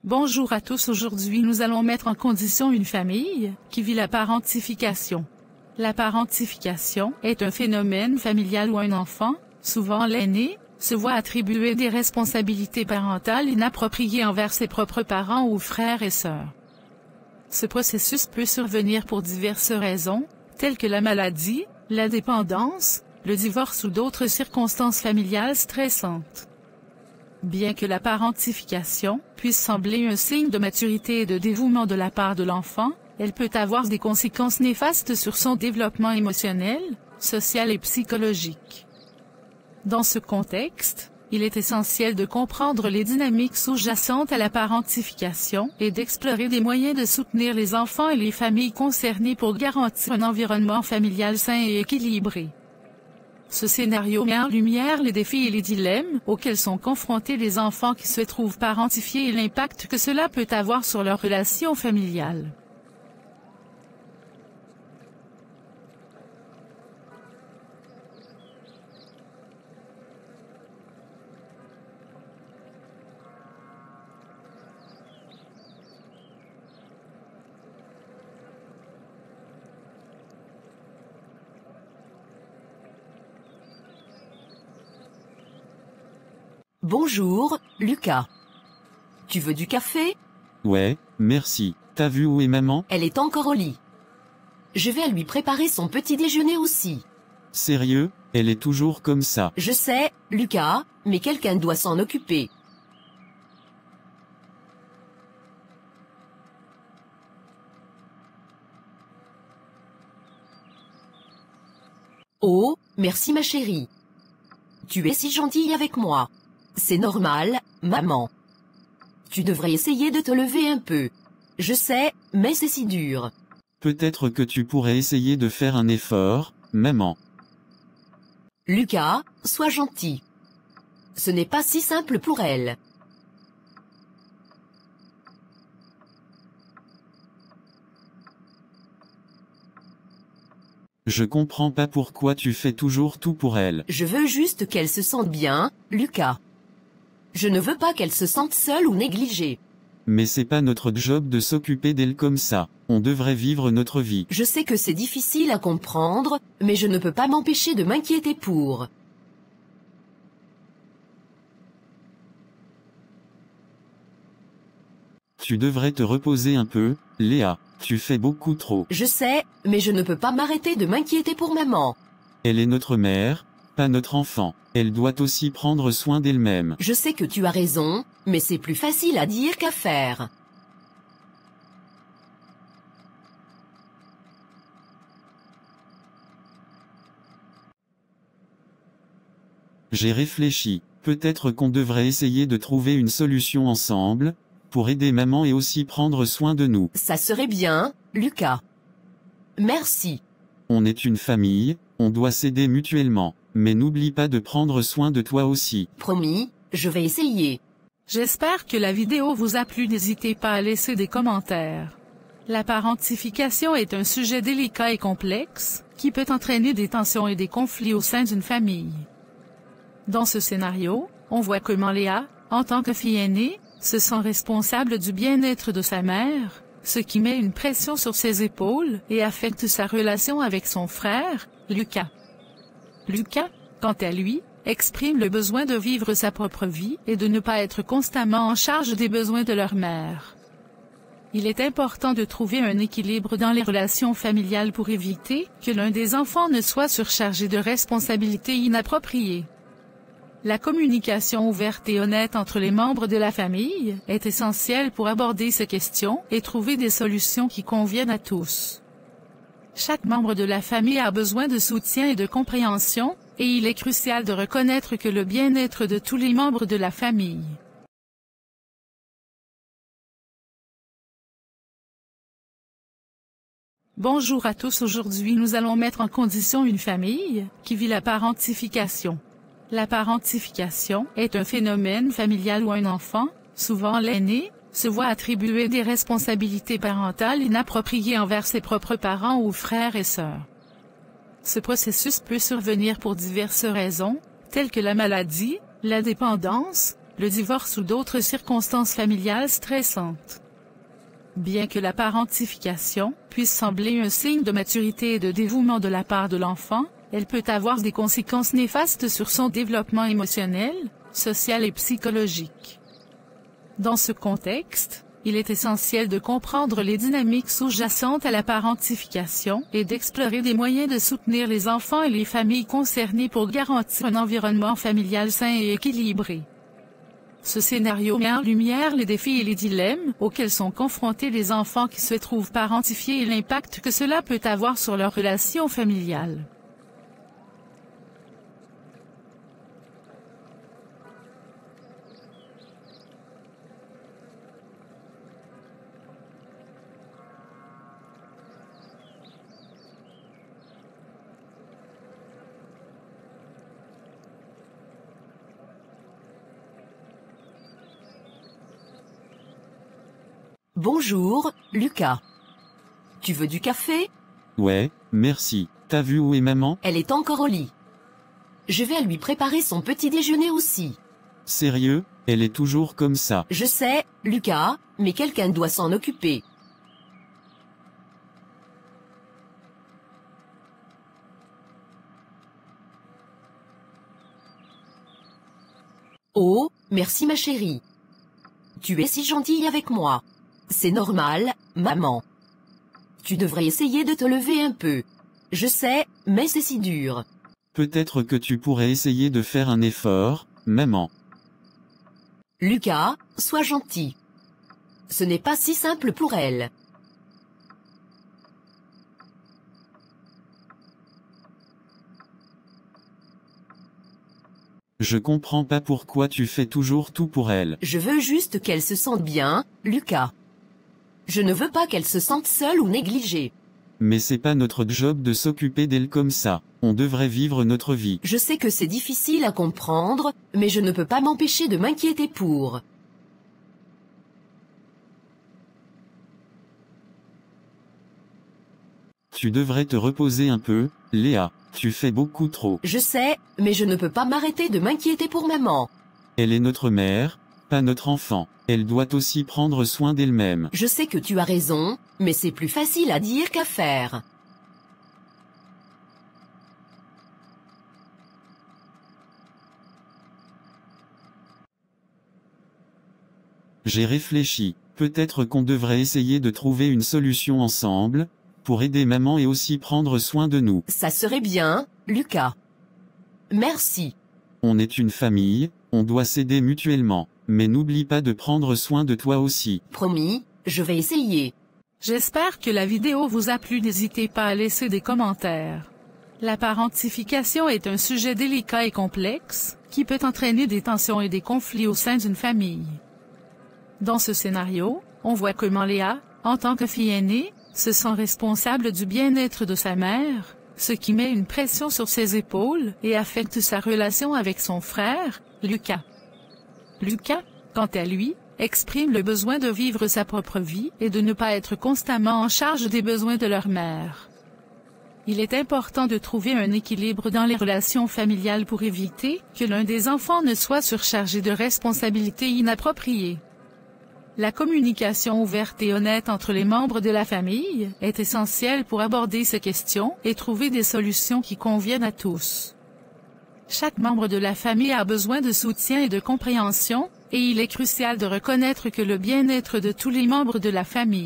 Bonjour à tous, aujourd'hui nous allons mettre en condition une famille qui vit la parentification. La parentification est un phénomène familial où un enfant, souvent l'aîné, se voit attribuer des responsabilités parentales inappropriées envers ses propres parents ou frères et sœurs. Ce processus peut survenir pour diverses raisons, telles que la maladie, la dépendance, le divorce ou d'autres circonstances familiales stressantes. Bien que la parentification puisse sembler un signe de maturité et de dévouement de la part de l'enfant, elle peut avoir des conséquences néfastes sur son développement émotionnel, social et psychologique. Dans ce contexte, il est essentiel de comprendre les dynamiques sous-jacentes à la parentification et d'explorer des moyens de soutenir les enfants et les familles concernées pour garantir un environnement familial sain et équilibré. Ce scénario met en lumière les défis et les dilemmes auxquels sont confrontés les enfants qui se trouvent parentifiés et l'impact que cela peut avoir sur leurs relations familiales. Bonjour, Lucas. Tu veux du café? Ouais, merci. T'as vu où est maman? Elle est encore au lit. Je vais lui préparer son petit déjeuner aussi. Sérieux? Elle est toujours comme ça. Je sais, Lucas, mais quelqu'un doit s'en occuper. Oh, merci ma chérie. Tu es si gentille avec moi. C'est normal, maman. Tu devrais essayer de te lever un peu. Je sais, mais c'est si dur. Peut-être que tu pourrais essayer de faire un effort, maman. Lucas, sois gentil. Ce n'est pas si simple pour elle. Je comprends pas pourquoi tu fais toujours tout pour elle. Je veux juste qu'elle se sente bien, Lucas. Je ne veux pas qu'elle se sente seule ou négligée. Mais c'est pas notre job de s'occuper d'elle comme ça. On devrait vivre notre vie. Je sais que c'est difficile à comprendre, mais je ne peux pas m'empêcher de m'inquiéter pour. Tu devrais te reposer un peu, Léa. Tu fais beaucoup trop. Je sais, mais je ne peux pas m'arrêter de m'inquiéter pour maman. Elle est notre mère, pas notre enfant. Elle doit aussi prendre soin d'elle-même. Je sais que tu as raison, mais c'est plus facile à dire qu'à faire. J'ai réfléchi. Peut-être qu'on devrait essayer de trouver une solution ensemble, pour aider maman et aussi prendre soin de nous. Ça serait bien, Lucas. Merci. On est une famille, on doit s'aider mutuellement. Mais n'oublie pas de prendre soin de toi aussi. Promis, je vais essayer. J'espère que la vidéo vous a plu, n'hésitez pas à laisser des commentaires. La parentification est un sujet délicat et complexe, qui peut entraîner des tensions et des conflits au sein d'une famille. Dans ce scénario, on voit comment Léa, en tant que fille aînée, se sent responsable du bien-être de sa mère, ce qui met une pression sur ses épaules et affecte sa relation avec son frère, Lucas. Lucas, quant à lui, exprime le besoin de vivre sa propre vie et de ne pas être constamment en charge des besoins de leur mère. Il est important de trouver un équilibre dans les relations familiales pour éviter que l'un des enfants ne soit surchargé de responsabilités inappropriées. La communication ouverte et honnête entre les membres de la famille est essentielle pour aborder ces questions et trouver des solutions qui conviennent à tous. Chaque membre de la famille a besoin de soutien et de compréhension, et il est crucial de reconnaître que le bien-être de tous les membres de la famille. Bonjour à tous, aujourd'hui nous allons mettre en condition une famille qui vit la parentification. La parentification est un phénomène familial où un enfant, souvent l'aîné, se voit attribuer des responsabilités parentales inappropriées envers ses propres parents ou frères et sœurs. Ce processus peut survenir pour diverses raisons, telles que la maladie, la dépendance, le divorce ou d'autres circonstances familiales stressantes. Bien que la parentification puisse sembler un signe de maturité et de dévouement de la part de l'enfant, elle peut avoir des conséquences néfastes sur son développement émotionnel, social et psychologique. Dans ce contexte, il est essentiel de comprendre les dynamiques sous-jacentes à la parentification et d'explorer des moyens de soutenir les enfants et les familles concernées pour garantir un environnement familial sain et équilibré. Ce scénario met en lumière les défis et les dilemmes auxquels sont confrontés les enfants qui se trouvent parentifiés et l'impact que cela peut avoir sur leurs relations familiales. Bonjour, Lucas. Tu veux du café? Ouais, merci. T'as vu où est maman? Elle est encore au lit. Je vais lui préparer son petit déjeuner aussi. Sérieux? Elle est toujours comme ça. Je sais, Lucas, mais quelqu'un doit s'en occuper. Oh, merci ma chérie. Tu es si gentille avec moi. C'est normal, maman. Tu devrais essayer de te lever un peu. Je sais, mais c'est si dur. Peut-être que tu pourrais essayer de faire un effort, maman. Lucas, sois gentil. Ce n'est pas si simple pour elle. Je comprends pas pourquoi tu fais toujours tout pour elle. Je veux juste qu'elle se sente bien, Lucas. Je ne veux pas qu'elle se sente seule ou négligée. Mais c'est pas notre job de s'occuper d'elle comme ça. On devrait vivre notre vie. Je sais que c'est difficile à comprendre, mais je ne peux pas m'empêcher de m'inquiéter pour. Tu devrais te reposer un peu, Léa. Tu fais beaucoup trop. Je sais, mais je ne peux pas m'arrêter de m'inquiéter pour maman. Elle est notre mère, pas notre enfant. Elle doit aussi prendre soin d'elle-même. Je sais que tu as raison, mais c'est plus facile à dire qu'à faire. J'ai réfléchi. Peut-être qu'on devrait essayer de trouver une solution ensemble, pour aider maman et aussi prendre soin de nous. Ça serait bien, Lucas. Merci. On est une famille, on doit s'aider mutuellement. Mais n'oublie pas de prendre soin de toi aussi. Promis, je vais essayer. J'espère que la vidéo vous a plu. N'hésitez pas à laisser des commentaires. La parentification est un sujet délicat et complexe, qui peut entraîner des tensions et des conflits au sein d'une famille. Dans ce scénario, on voit comment Léa, en tant que fille aînée, se sent responsable du bien-être de sa mère, ce qui met une pression sur ses épaules et affecte sa relation avec son frère, Lucas. Lucas, quant à lui, exprime le besoin de vivre sa propre vie et de ne pas être constamment en charge des besoins de leur mère. Il est important de trouver un équilibre dans les relations familiales pour éviter que l'un des enfants ne soit surchargé de responsabilités inappropriées. La communication ouverte et honnête entre les membres de la famille est essentielle pour aborder ces questions et trouver des solutions qui conviennent à tous. Chaque membre de la famille a besoin de soutien et de compréhension, et il est crucial de reconnaître que le bien-être de tous les membres de la famille